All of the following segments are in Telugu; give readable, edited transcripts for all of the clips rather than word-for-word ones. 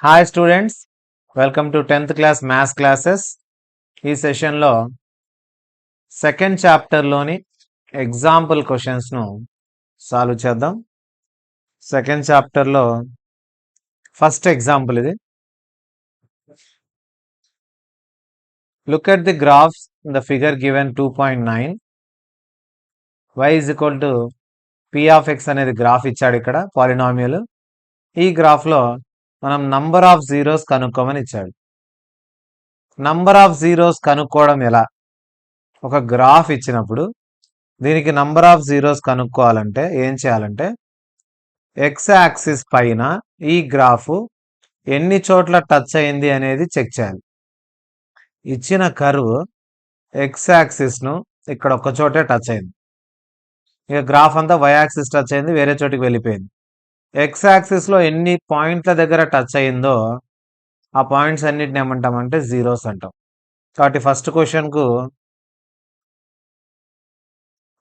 Hi students, welcome to 10th class maths classes. ఈ సెషన్లో సెకండ్ చాప్టర్లోని ఎగ్జాంపుల్ క్వశ్చన్స్ను సాల్వ్ చేద్దాం. సెకండ్ చాప్టర్లో ఫస్ట్ ఎగ్జాంపుల్ ఇది. Look at the graphs in the figure given 2.9. y is equal to p of x అనేది గ్రాఫ్ ఇచ్చాడు ఇక్కడ, పాలినామియల్. ఈ గ్రాఫ్లో మనం నంబర్ ఆఫ్ జీరోస్ కనుక్కోమని ఇచ్చాడు. నంబర్ ఆఫ్ జీరోస్ కనుక్కోవడం ఎలా? ఒక గ్రాఫ్ ఇచ్చినప్పుడు దీనికి నంబర్ ఆఫ్ జీరోస్ కనుక్కోవాలంటే ఏం చేయాలంటే, ఎక్స్ యాక్సిస్ పైన ఈ గ్రాఫ్ ఎన్ని చోట్ల టచ్ అయింది అనేది చెక్ చేయాలి. ఇచ్చిన కర్వ్ ఎక్స్ యాక్సిస్ను ఇక్కడ ఒక చోటే టచ్ అయింది. ఇక గ్రాఫ్ అంతా వై యాక్సిస్ టచ్ అయింది, వేరే చోటికి వెళ్ళిపోయింది. ఎక్స్ యాక్సిస్లో ఎన్ని పాయింట్ల దగ్గర టచ్ అయిందో ఆ పాయింట్స్ అన్నిటిని ఏమంటామంటే జీరోస్ అంటాం. కాబట్టి ఫస్ట్ క్వశ్చన్కు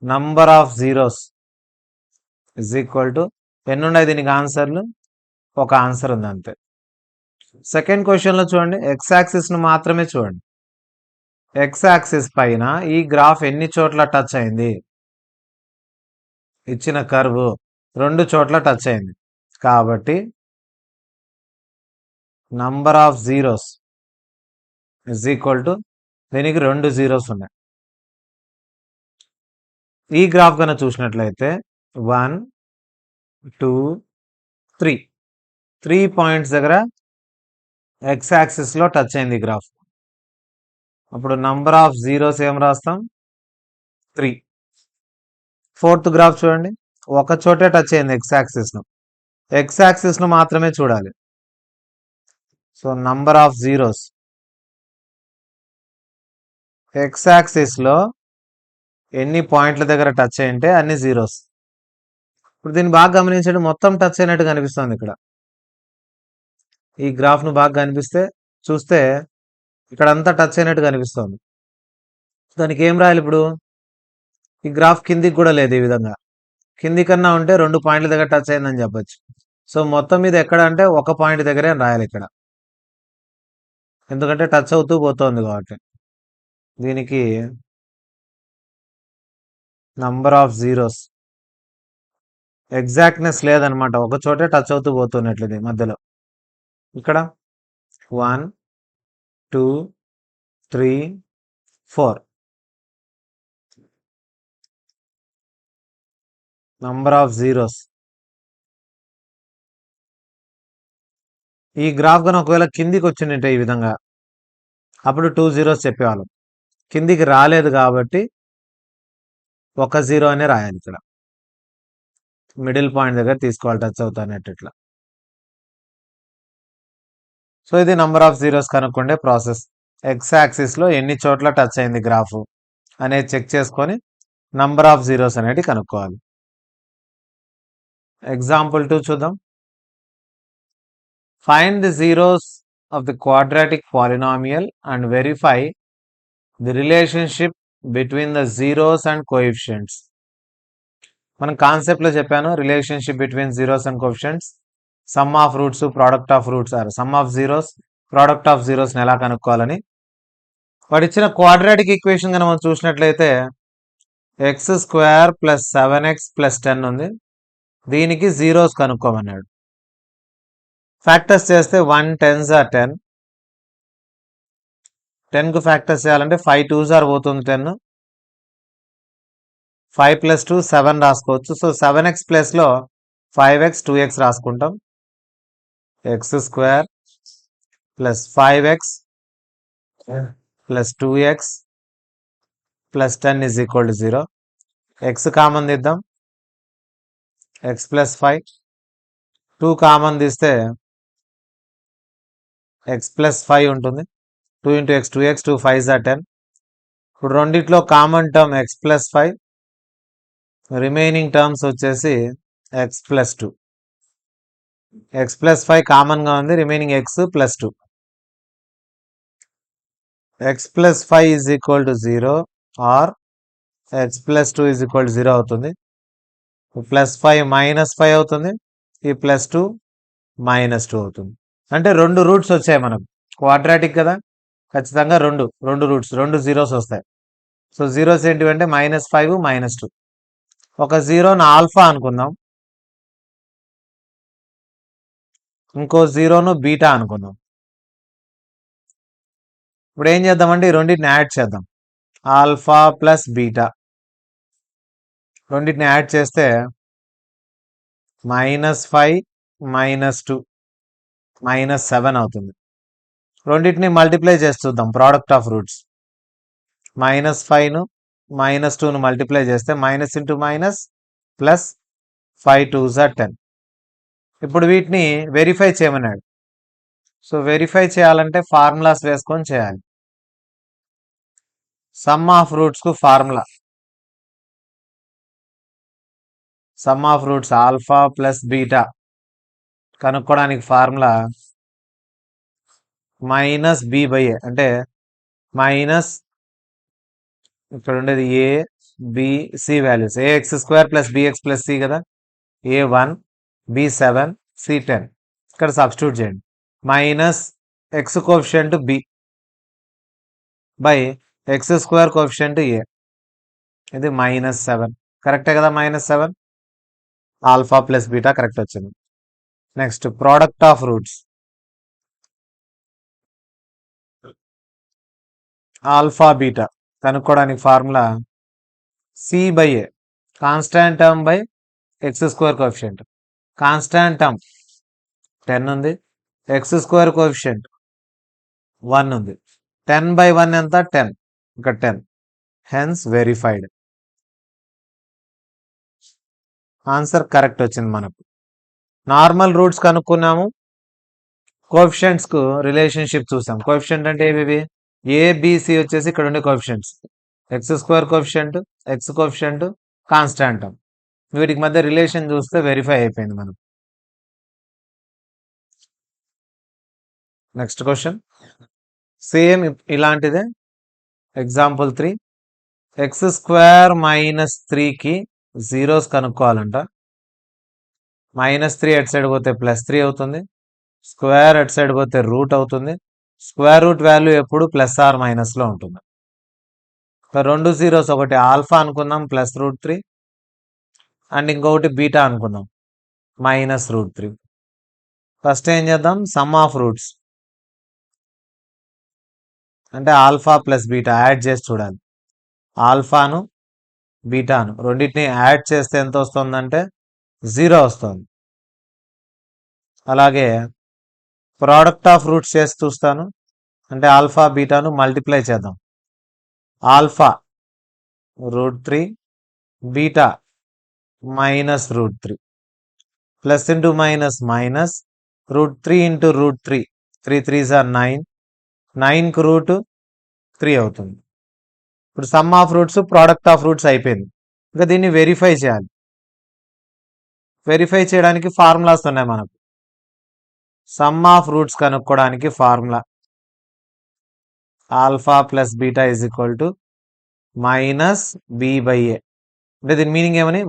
number of zeros is equal to ఎన్ని ఉన్నాయి దీనికి ఆన్సర్లు? ఒక ఆన్సర్ ఉంది అంతే. సెకండ్ క్వశ్చన్లో చూడండి, ఎక్స్ యాక్సిస్ను మాత్రమే చూడండి. ఎక్స్ యాక్సిస్ పైన ఈ గ్రాఫ్ ఎన్ని చోట్ల టచ్ అయింది? ఇచ్చిన కర్వ్ 2 చోట్ల టచ్ అయింది. కాబట్టి number of zeros is equal to దీనికి 2 జీరోస్ ఉన్నాయి. ఈ గ్రాఫ్ కనుక చూసినట్లయితే 1, 2, 3 పాయింట్స్ దగ్గర ఎక్స్ యాక్సిస్లో టచ్ అయింది గ్రాఫ్. అప్పుడు నంబర్ ఆఫ్ జీరోస్ ఏం రాస్తాం? 3. ఫోర్త్ గ్రాఫ్ చూడండి, ఒక చోటే టచ్ అయింది ఎక్స్ యాక్సిస్ను. ఎక్స్ యాక్సిస్ను మాత్రమే చూడాలి. So number of zeros X యాక్సిస్లో ఎన్ని పాయింట్ల దగ్గర టచ్ అయింటే అన్ని జీరోస్. ఇప్పుడు దీన్ని బాగా గమనించండి, మొత్తం టచ్ అయినట్టు కనిపిస్తుంది ఇక్కడ. ఈ గ్రాఫ్ను బాగా కనిపిస్తే చూస్తే ఇక్కడంతా టచ్ అయినట్టు కనిపిస్తుంది. దానికి ఏం రాయాలి ఇప్పుడు? ఈ గ్రాఫ్ కిందికి కూడా లేదు, ఈ విధంగా కింది కన్నా ఉంటే 2 పాయింట్ల దగ్గర టచ్ అయిందని చెప్పొచ్చు. సో మొత్తం మీద ఎక్కడ అంటే ఒక పాయింట్ దగ్గరే రాయాలి ఇక్కడ, ఎందుకంటే టచ్ అవుతూ పోతుంది కాబట్టి. దీనికి నంబర్ ఆఫ్ జీరోస్ ఎగ్జాక్ట్నెస్ లేదనమాట, ఒక చోటే టచ్ అవుతూ పోతున్నట్లయితే మధ్యలో. ఇక్కడ 1, 2, 3, 4 నంబర్ ఆఫ్ జీరోస్. ఈ గ్రాఫ్ కనుక ఒకవేళ కిందికి వచ్చిందంటే ఈ విధంగా, అప్పుడు 2 జీరోస్ చెప్పేవాళ్ళం. కిందికి రాలేదు కాబట్టి 1 జీరో అనే రాయాలి ఇక్కడ, మిడిల్ పాయింట్ దగ్గర తీసుకోవాలి టచ్ అవుతానట్టు ఇట్లా. సో ఇది నంబర్ ఆఫ్ జీరోస్ కనుక్కుండే ప్రాసెస్. ఎక్స్ యాక్సిస్లో ఎన్ని చోట్ల టచ్ అయింది గ్రాఫ్ అనేది చెక్ చేసుకొని నంబర్ ఆఫ్ జీరోస్ అనేది కనుక్కోవాలి. ఎగ్జాంపుల్ 2 చూద్దాం. Find the zeros of the quadratic polynomial and verify the relationship between the zeros and coefficients. మనం కాన్సెప్ట్లో చెప్పాను, relationship between zeros and coefficients, sum of roots, product of roots, or sum of zeros, product of జీరోస్ని ఎలా కనుక్కోవాలని. వాడు ఇచ్చిన క్వాడ్రాటిక్ ఈక్వేషన్ కనుక మనం చూసినట్లయితే x² + 7x + 10 ఉంది. దీనికి జీరోస్ కనుక్కోమన్నాడు. ఫ్యాక్టర్స్ చేస్తే 1 10s are 10. 10కు ఫ్యాక్టర్స్ చేయాలంటే 5 2s are పోతుంది 10. 5 + 2 7 రాసుకోవచ్చు. సో 7x ప్లస్లో 5x 2x రాసుకుంటాం. x² + 5x + 2x + 10 = 0. x common తీద్దాం, x + 5. 2 కామన్ తీస్తే x + 5 ఉంటుంది. 2 × x 2x, 2 5s are 10. ఇప్పుడు రెండిట్లో common term x + 5, remaining terms వచ్చేసి x + 2. x + 5 కామన్గా ఉంది, remaining x + 2. x + 5 = 0 or x + 2 = 0 అవుతుంది. +5 - 5 అవుతుంది, ఈ +2 - 2 అవుతుంది. అంటే 2 రూట్స్ వచ్చాయి మనకు. క్వాడ్రాటిక్ కదా! ఖచ్చితంగా 2 రూట్స్, 2 జీరోస్ వస్తాయి. సో, జీరోస్ ఏంటివంటే -5, -2. ఒక జీరోను ఆల్ఫా అనుకుందాం. ఇంకో జీరోను బీటా అనుకుందాం. ఇప్పుడు ఏం చేద్దామంటే ఈ రెండింటిని యాడ్ చేద్దాం. ఆల్ఫా ప్లస్ బీటా రెండింటిని యాడ్ చేస్తే -5, -2, -7 అవుతుంది. రెండింటిని మల్టిప్లై చేసి చూద్దాం. Product of roots. -5ను -2ను మల్టిప్లై చేస్తే minus into minus plus 5 2s are 10. ఇప్పుడు వీటిని వెరిఫై చేయమన్నాడు. సో వెరిఫై చేయాలంటే ఫార్ములాస్ వేసుకొని చేయాలి. సమ్ ఆఫ్ రూట్స్ కు formula, some of roots alpha plus beta కనుక్కోవడానికి ఫార్ములా -b/a, అంటే మైనస్ ఇక్కడ ఉండేది a b c values, ax² + bx + c కదా, a1 b7 c10. ఇక్కడ సబ్స్టిట్యూట్ చేయండి. Minus x coefficient b by x² coefficient a, ఇది -7. కరెక్టే కదా? -7 ఆల్ఫా ప్లస్ బీటా కరెక్ట్ వచ్చింది. Next product of roots. Alpha beta కనుక్కోవడానికి formula c/a, constant term by x² coefficient. Constant term 10 ఉంది, x² కోఎఫిషియంట్ 1 ఉంది. 10/1 ఎంత? 10. ఇక్కడ 10. Hence verified. ఆన్సర్ కరెక్ట్ వచ్చింది మనకు. నార్మల్ రూట్స్ కనుక్కున్నాము, కోఎఫిషియంట్స్ కు రిలేషన్షిప్ చూసాం. కోఎఫిషియంట్ అంటే ఏవి? ఏబిసి వచ్చేసి ఇక్కడ ఉండే coefficients, x² coefficient, x coefficient, constant term. వీటికి మధ్య రిలేషన్ చూస్తే వెరిఫై అయిపోయింది మనం. నెక్స్ట్ క్వశ్చన్ సేమ్ ఇలాంటిదే. ఎగ్జాంపుల్ 3, x² - 3కి జీరోస్ కనుక్కోవాలంట. -3 అటు సైడ్ పోతే +3 అవుతుంది, స్క్వేర్ అటు సైడ్ పోతే రూట్ అవుతుంది. స్క్వేర్ రూట్ వాల్యూ ఎప్పుడు +or- ఉంటుంది. రెండు జీరోస్, ఒకటి ఆల్ఫా అనుకుందాం +√3 అండ్ ఇంకొకటి బీటా అనుకుందాం -√3. ఫస్ట్ ఏం చేద్దాం? సమ్ ఆఫ్ రూట్స్ అంటే ఆల్ఫా ప్లస్ బీటా యాడ్ చేసి చూడాలి. ఆల్ఫాను బీటాను రెండింటిని యాడ్ చేస్తే ఎంత వస్తుందంటే 0 వస్తుంది. అలాగే ప్రోడక్ట్ ఆఫ్ రూట్స్ చేసి చూస్తాను, అంటే ఆల్ఫా బీటాను మల్టిప్లై చేద్దాం. Alpha √3 beta -√3 plus into minus minus √3 into √3, 3 3s are 9, 9కు రూట్ 3 అవుతుంది. ఇప్పుడు sum of roots, product of roots అయిపోయింది. ఇంకా దీన్ని వెరిఫై చేయాలి. వెరిఫై చేయడానికి ఫార్ములాస్ ఉన్నాయి మనకు. సమ్ ఆఫ్ రూట్స్ కనుక్కోవడానికి formula alpha plus beta is equal to -b/a. అంటే దీని మీనింగ్ ఏమని?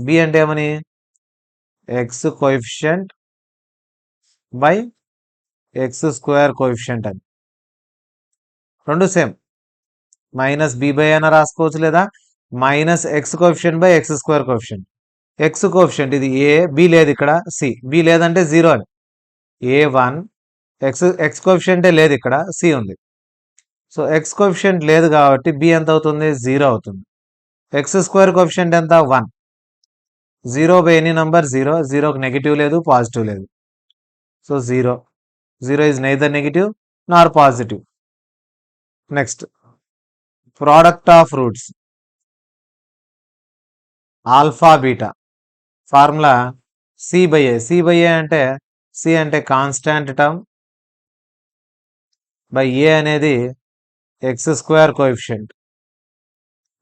-b అంటే ఏమని? x coefficient by x² coefficient అని. రెండు సేమ్. -b/a అని రాసుకోవచ్చు, లేదా -x coefficient by x² coefficient. x coefficient ఇది a, b లేదు ఇక్కడ, c. b లేదంటే 0 అని. a1 x కోఎఫిషియంటే లేదు ఇక్కడ, c ఉంది. సో x కోఎఫిషియంట్ లేదు కాబట్టి b ఎంత అవుతుంది? 0 అవుతుంది. x² కోఎఫిషియంట్ ఎంత? 1. 0 బై ఎనీ నంబర్ 0. 0కి నెగిటివ్ లేదు, పాజిటివ్ లేదు. So 0. 0 is neither negative Nar positive. Next product of roots alpha beta formula c/a. c/a అంటే c అంటే కాన్స్టాంట్ టర్మ్ బై a అనేది x² కోఎఫిషియంట్.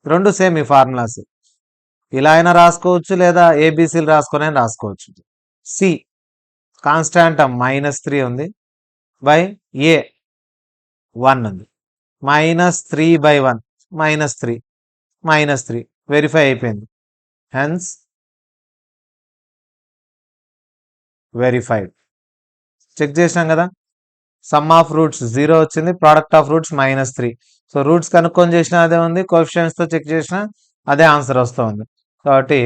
రెండు సేమ్ ఈ ఫార్ములాస్. ఇలా అయినా రాసుకోవచ్చు, లేదా ఏబిసిలు రాసుకొని రాసుకోవచ్చు. సి కాన్స్టాంట్ టర్మ్ -3 ఉంది బై a 1 ఉంది. -3/1 -3 -3 వెరిఫై అయిపోయింది. Hence verified. చెక్ చేసినాం కదా, సమ్ ఆఫ్ రూట్స్ 0 వచ్చింది, product of roots -3. So roots కనుక్కొని చేసినా అదే ఉంది, కోఎఫిషియెంట్స్తో చెక్ చేసినా అదే ఆన్సర్ వస్తుంది. కాబట్టి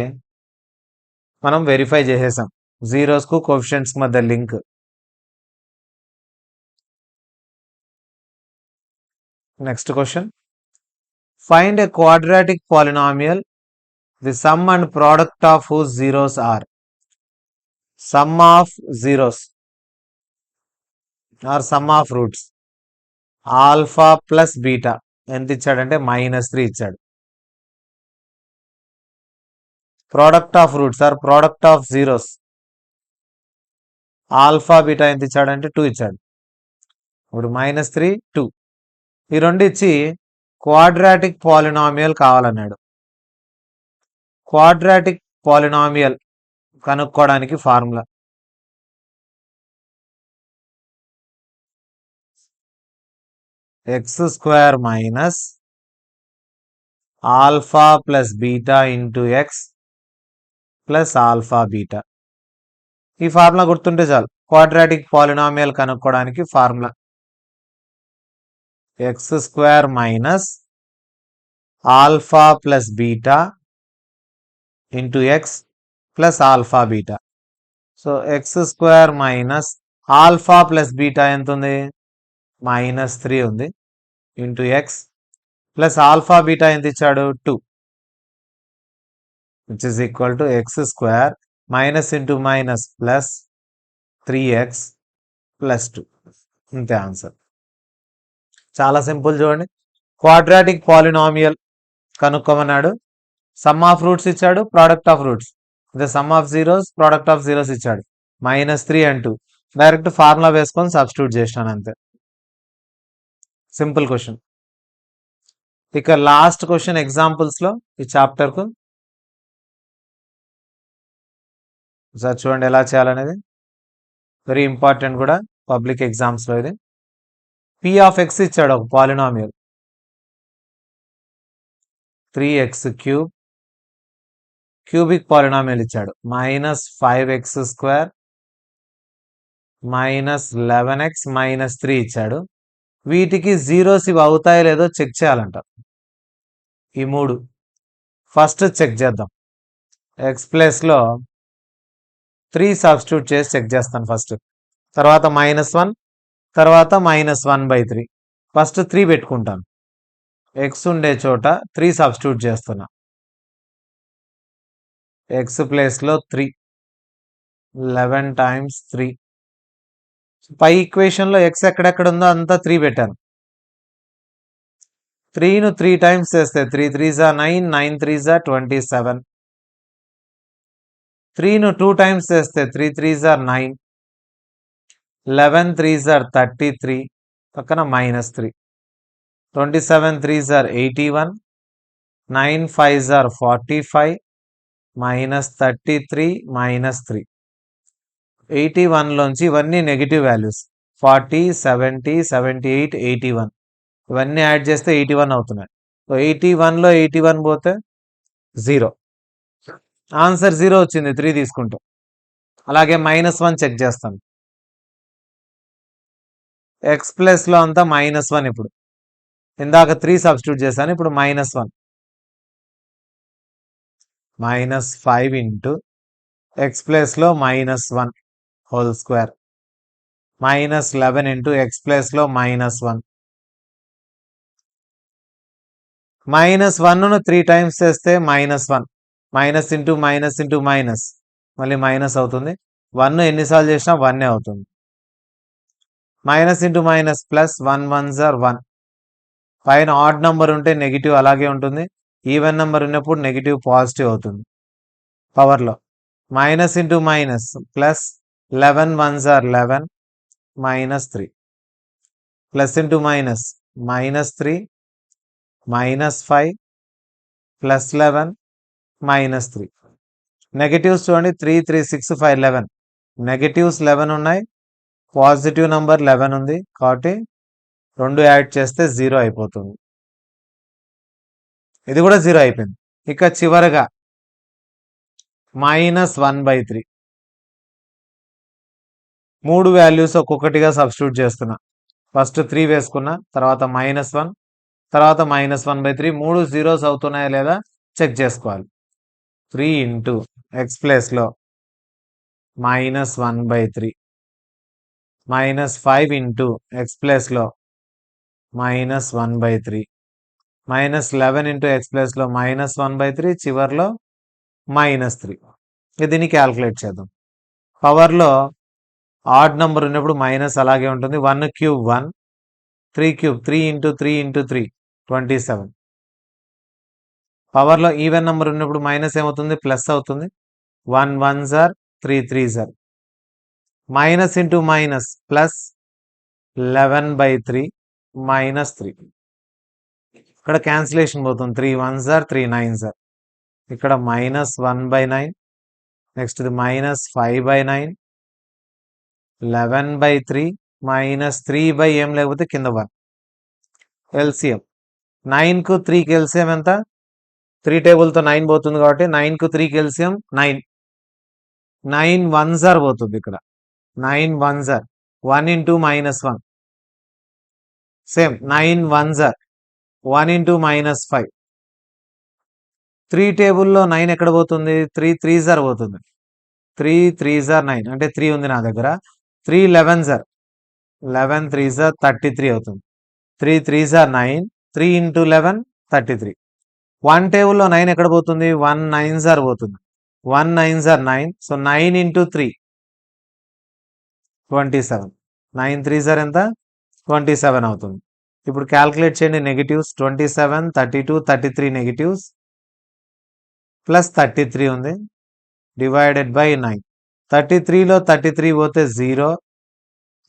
మనం వెరిఫై చేసేసాం జీరోస్కు కోఎఫిషియెంట్స్ మధ్య link. Next question, find a quadratic polynomial the sum and product of whose zeros are. Sum of zeros are sum of roots alpha plus beta ఎంత ఇచ్చాడంటే -3 ఇచ్చాడు. Product of roots or product of zeros alpha beta ఎంత ఇచ్చాడంటే 2 ఇచ్చాడు. ఇప్పుడు -3 2 ఈ రెండు ఇచ్చి క్వాడ్రాటిక్ పాలినామియల్ కావాలన్నాడు. క్వాడ్రాటిక్ పాలినామియల్ కనుక్కోవడానికి formula x² minus alpha plus beta into X plus alpha beta. ఈ ఫార్ములా గుర్తుంటే చాలు. క్వాడ్రాటిక్ పాలినామియల్ కనుక్కోవడానికి formula x² minus alpha plus beta into X plus alpha beta. So x² minus alpha plus beta ఎంత ఉంది, -3 ఉంది, into X plus alpha beta ఎంత ఇచ్చాడు 2, which is equal to x² minus into minus plus 3x plus 2. అంతే ఆన్సర్. చాలా సింపుల్ చూడండి. క్వాడ్రాటిక్ పాలినామియల్ కనుక్కోమన్నాడు, సమ్ ఆఫ్ రూట్స్ ఇచ్చాడు, ప్రోడక్ట్ ఆఫ్ రూట్స్, అదే sum of zeros product of zeros ఇచ్చాడు, -3 అండ్ 2. డైరెక్ట్ ఫార్ములా వేసుకొని సబ్స్టిట్యూట్ చేసినాను అంతే. Simple question. ఇక లాస్ట్ క్వశ్చన్ ఎగ్జాంపుల్స్లో ఈ చాప్టర్కు సార్ చూడండి ఎలా చేయాలనేది, వెరీ ఇంపార్టెంట్ కూడా పబ్లిక్ ఎగ్జామ్స్లో. ఇది p(x) ఇచ్చాడు ఒక పాలినామియల్, 3x³ క్యూబిక్ పాలినామియల్ ఇచ్చాడు, -5x² -11x -3 ఇచ్చాడు. వీటికి జీరోస్ ఇవి అవుతాయో లేదో చెక్ చేయాలంట. ఈ మూడు ఫస్ట్ చెక్ చేద్దాం. ఎక్స్ ప్లేస్లో 3 సబ్స్టిట్యూట్ చేసి చెక్ చేస్తాను ఫస్ట్, తర్వాత -1, తర్వాత -1/3. ఫస్ట్ 3 పెట్టుకుంటాను, ఎక్స్ ఉండే చోట 3 సబ్స్టిట్యూట్ చేస్తున్నా. ఎక్స్ ప్లేస్లో 3, 11 times 3. పై ఈక్వేషన్లో ఎక్స్ ఎక్కడెక్కడ ఉందో అంతా 3 పెట్టాను. 3ను 3 times చేస్తే 3 3s are 9, 9 3s are 27. 3ను 2 times చేస్తే 3 3s are 9, 11 3s are 33, పక్కన -3. 27 3s are 81, 9 5s are 45, -33 -3. 81లోంచి ఇవన్నీ నెగిటివ్ వాల్యూస్, 40 70 78 81, ఇవన్నీ యాడ్ చేస్తే 81 అవుతున్నాయి. సో 81లో 81 పోతే 0, ఆన్సర్ 0 వచ్చింది 3 తీసుకుంటే. అలాగే -1 చెక్ చేస్తాను, ఎక్స్ ప్లస్లో అంతా -1. ఇప్పుడు ఇందాక 3 సబ్స్టిట్యూట్ చేశాను, ఇప్పుడు -1, -5 ఇంటూ ఎక్స్ ప్లస్లో -1 హోల్ స్క్వేర్, -11 ఇంటూ ఎక్స్ ప్లస్లో -1. -1ను 3 times చేస్తే -1, minus into minus into minus మళ్ళీ మైనస్ అవుతుంది. 1 ఎన్నిసార్లు చేసినా 1 అవుతుంది. Minus into minus plus, 1 1s are 1. పైన ఆడ్ నెంబర్ ఉంటే నెగిటివ్ అలాగే ఉంటుంది, ఈవెన్ నెంబర్ ఉన్నప్పుడు నెగిటివ్ పాజిటివ్ అవుతుంది పవర్లో. Minus into minus plus, 11 1s are 11, -3. Plus into minus -3, -5, +11, -3. Negatives చూడండి, 3 3 6 5 11. నెగటివ్స్ 11 ఉన్నాయి, పాజిటివ్ నెంబర్ 11 ఉంది, కాబట్టి 2 యాడ్ చేస్తే 0 అయిపోతుంది. ఇది కూడా 0 అయిపోయింది. ఇక చివరగా -1/3. 3 వాల్యూస్ ఒక్కొక్కటిగా సబ్స్టిట్యూట్ చేస్తున్నా. ఫస్ట్ 3 వేసుకున్నా, తర్వాత -1, తర్వాత -1/3. 3 జీరోస్ అవుతున్నాయా లేదా చెక్ చేసుకోవాలి. 3 ఇంటూ ఎక్స్ ప్లేస్లో -1/3 -5 ఇంటూ ఎక్స్ ప్లేస్లో -1/3 -11 ఇంటూ ఎక్స్ ప్లేస్లో -1/3 చివర్లో -3. దీన్ని క్యాల్కులేట్ చేద్దాం. పవర్లో ఆడ్ నెంబర్ ఉన్నప్పుడు మైనస్ అలాగే ఉంటుంది. 1 క్యూబ్ 1, 3 క్యూబ్ 3 ఇంటూ 3 ఇంటూ 3 27. పవర్లో ఈవెన్ నెంబర్ ఉన్నప్పుడు మైనస్ ఏమవుతుంది, ప్లస్ అవుతుంది. 1 1s are 3 3s are. Minus into minus plus 11/3 -3. ఇక్కడ క్యాన్సిలేషన్ పోతుంది. 3 1s are 3 9s are. ఇక్కడ -1/9, నెక్స్ట్ ఇది -5/9, 11/3 -3 ఏం లేకపోతే కింద 1. ఎల్సిఎం 9కు 3కి ఎల్సిఎం ఎంత? 3 టేబుల్తో 9 పోతుంది కాబట్టి 9కు 3కి ఎల్సిఎం 9. 9 1s are పోతుంది ఇక్కడ. 9 1s are 1 into -1. Same 9 1s are 1 into -5. 3 టేబుల్లో 9 ఎక్కడ పోతుంది? 3 3s are పోతుంది. 3 3s are 9 అంటే 3 ఉంది నా దగ్గర. 3 11s are 11 3s are 33 అవుతుంది. 3 3s are 9, 3 ఇంటూ 11 33. 1 టేబుల్లో 9 ఎక్కడ పోతుంది? 1 9s are పోతుంది. 1 9s are 9, so 9 into 3 27. 9 3s are ఎంత? 27 అవుతుంది. ఇప్పుడు క్యాల్కులేట్ చేయండి నెగిటివ్స్. 27 32 33 నెగిటివ్స్ ప్లస్ 33 ఉంది డివైడెడ్ బై 9. 33లో 33 పోతే 0.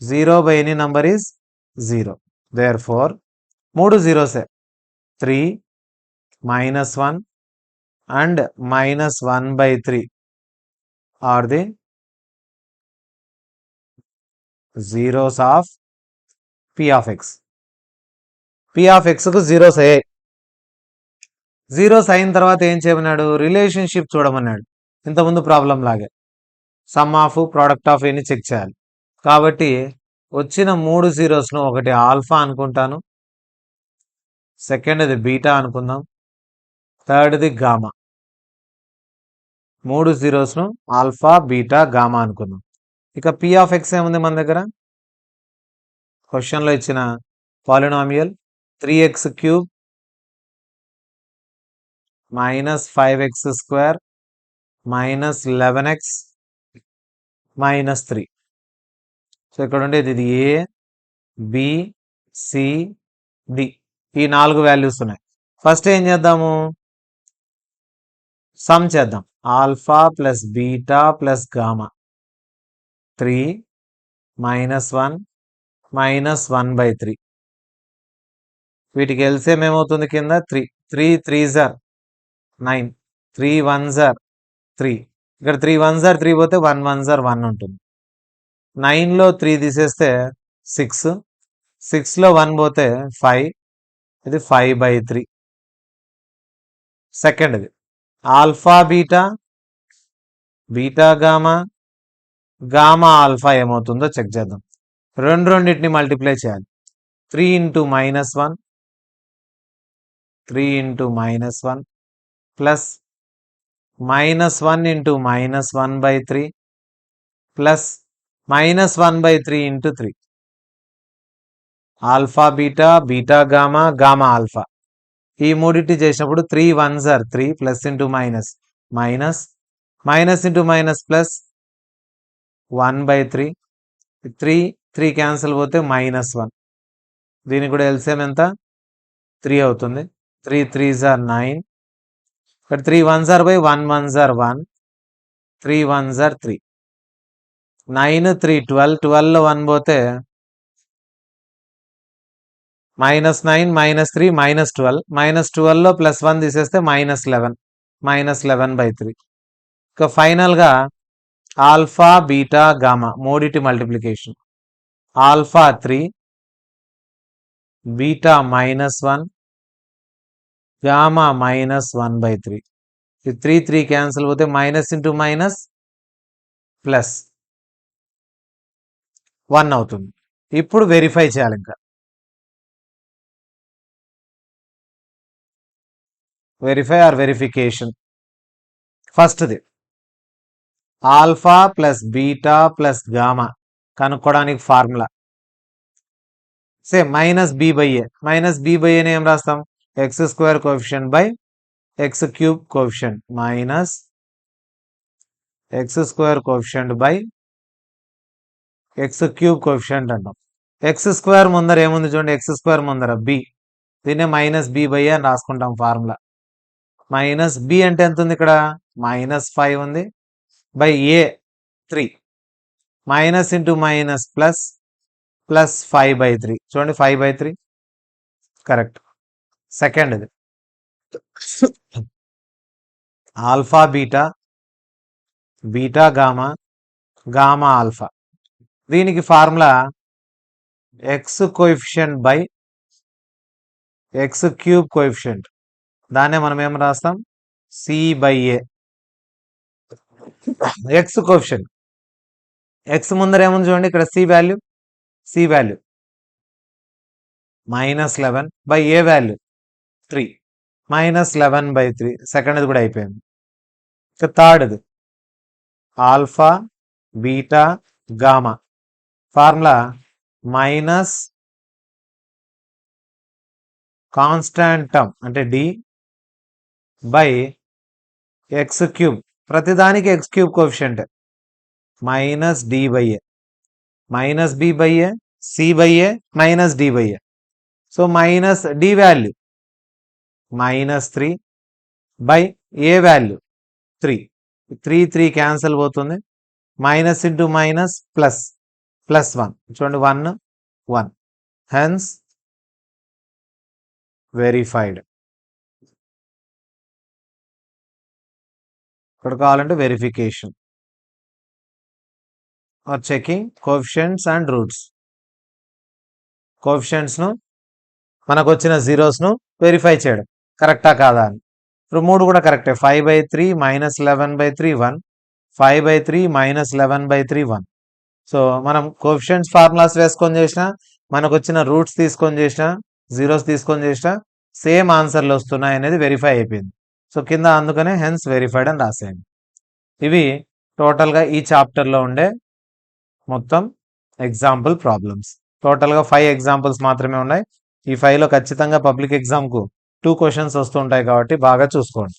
0 by any number is 0. Therefore 3 జీరోసే. 3 -1 and -1/3 are the zeros of P of X. P of Xకు జీరోస్ అయ్యాయి. జీరోస్ అయిన తర్వాత ఏం చేయమన్నాడు? రిలేషన్షిప్ చూడమన్నాడు. ఇంతకుముందు ప్రాబ్లం లాగే సమ్ ఆఫ్ ప్రోడక్ట్ ఆఫ్ అని చెక్ చేయాలి. కాబట్టి వచ్చిన 3 జీరోస్ను ఒకటి ఆల్ఫా అనుకుంటాను, సెకండ్ది బీటా అనుకుందాం, థర్డ్ది గామా. 3 జీరోస్ను ఆల్ఫా బీటా గామా అనుకుందాం. ఇక P of X ఏముంది మన దగ్గర? క్వశ్చన్లో ఇచ్చిన polynomial 3x³ -5x² -11x -3. So ఇక్కడ ఉండేది ఇది A B C D. ఈ 4 వాల్యూస్ ఉన్నాయి. ఫస్ట్ ఏం చేద్దాము? సమ్ చేద్దాం. Alpha plus beta plus gamma 3 -1 -1/3. వీటికి ఎల్సిఎం ఏమవుతుంది కింద? 3 3 3s are 9, 3 1s are 3. ఇక్కడ 3 1s are 3 పోతే 1 1s are 1 ఉంటుంది. 9లో 3 తీసేస్తే 6, 6లో 1 పోతే 5. ఇది 5/3. సెకండ్ది alpha beta, beta gamma, gamma alpha ఏమవుతుందో చెక్ చేద్దాం. రెండింటిని మల్టిప్లై చేయాలి. 3 into -1, 3 into -1 plus -1 into -1/3 plus -1/3 into 3. Alpha beta, beta gamma, gamma alpha. ఈ మూడింటి చేసినప్పుడు 3 1s are 3 plus into minus minus minus into minus plus 1/3. 3 3 cancel పోతే -1. దీనికి కూడా ఎల్సిఎం ఎంత? 3 అవుతుంది. 3 3s are 9. ఇక్కడ 3 1s are by 1 1s are 1. 3 1s are 3. 9 3 12. 12లో 1 పోతే -9 -3 -12. -12లో +1 తీసేస్తే -11. -11/3. ఇక ఫైనల్గా ఆల్ఫా బీటా గామా మూడిటి multiplication. Alpha 3, beta -1, gamma -1/3. 3 3 cancel పోతే మైనస్ ఇంటూ మైనస్ ప్లస్ 1 అవుతుంది. ఇప్పుడు వెరిఫై చేయాలి. ఇంకా వెరిఫై ఆర్ వెరిఫికేషన్. ఫస్ట్ది alpha plus beta plus gamma కనుక్కోవడానికి formula same minus B by A. Minus B by ఏని ఏం రాస్తాం? X square coefficient by X cube coefficient minus X square coefficient by X cube coefficient అంటాం. ఎక్స్ స్క్వేర్ ముందర ఏముంది చూడండి, ఎక్స్ స్క్వేర్ ముందర బి, దీన్నే మైనస్ బి బై అని రాసుకుంటాం ఫార్ములా. మైనస్ బి అంటే ఎంత ఉంది ఇక్కడ? -5 ఉంది by A 3, minus into minus plus plus 5/3. చూడండి 5/3 కరెక్ట్. సెకండ్ ఇది alpha beta, beta gamma, gamma alpha. దీనికి formula X coefficient by X cube coefficient, దాన్నే మనం ఏం రాస్తాం? C by A. X coefficient, X ముందర ఏముంది చూడండి ఇక్కడ C value, C value -11 by A value 3, -11/3. సెకండ్ది కూడా అయిపోయింది. ఇక థర్డ్ది alpha beta gamma, formula minus constant term అంటే డి బై ఎక్స్ క్యూబ్, ప్రతిదానికి X cube coefficient minus D by A, minus B by A, C by A, minus D by A. So minus D value -3 by A value 3, 3 cancel పోతుంది. Minus into minus plus plus 1, చూడండి 1 1, హెన్స్ వెరిఫైడ్. ఇక్కడ కావాలంటే verification or checking coefficients and roots. కోఎఫిషియంట్స్ను మనకు వచ్చిన జీరోస్ను వెరిఫై చేయడం కరెక్టా కాదా అని. ఇప్పుడు 3 కూడా కరెక్టే. 5/3 -11/3 1, 5/3 -11/3 1. సో మనం కోఎఫిషియంట్స్ ఫార్ములాస్ వేసుకొని చేసినా, మనకు వచ్చిన రూట్స్ తీసుకొని చేసినా, జీరోస్ తీసుకొని చేసినా సేమ్ ఆన్సర్లు వస్తున్నాయి అనేది వెరిఫై అయిపోయింది. సో కింద అందుకనే హెన్స్ వెరిఫైడ్ అని రాసేయండి. ఇవి టోటల్గా ఈ చాప్టర్లో ఉండే మొత్తం ఎగ్జాంపుల్ ప్రాబ్లమ్స్. టోటల్గా 5 ఎగ్జాంపుల్స్ మాత్రమే ఉన్నాయి. ఈ 5లో ఖచ్చితంగా పబ్లిక్ ఎగ్జామ్కు 2 క్వశ్చన్స్ వస్తుంటాయి కాబట్టి బాగా చూసుకోండి.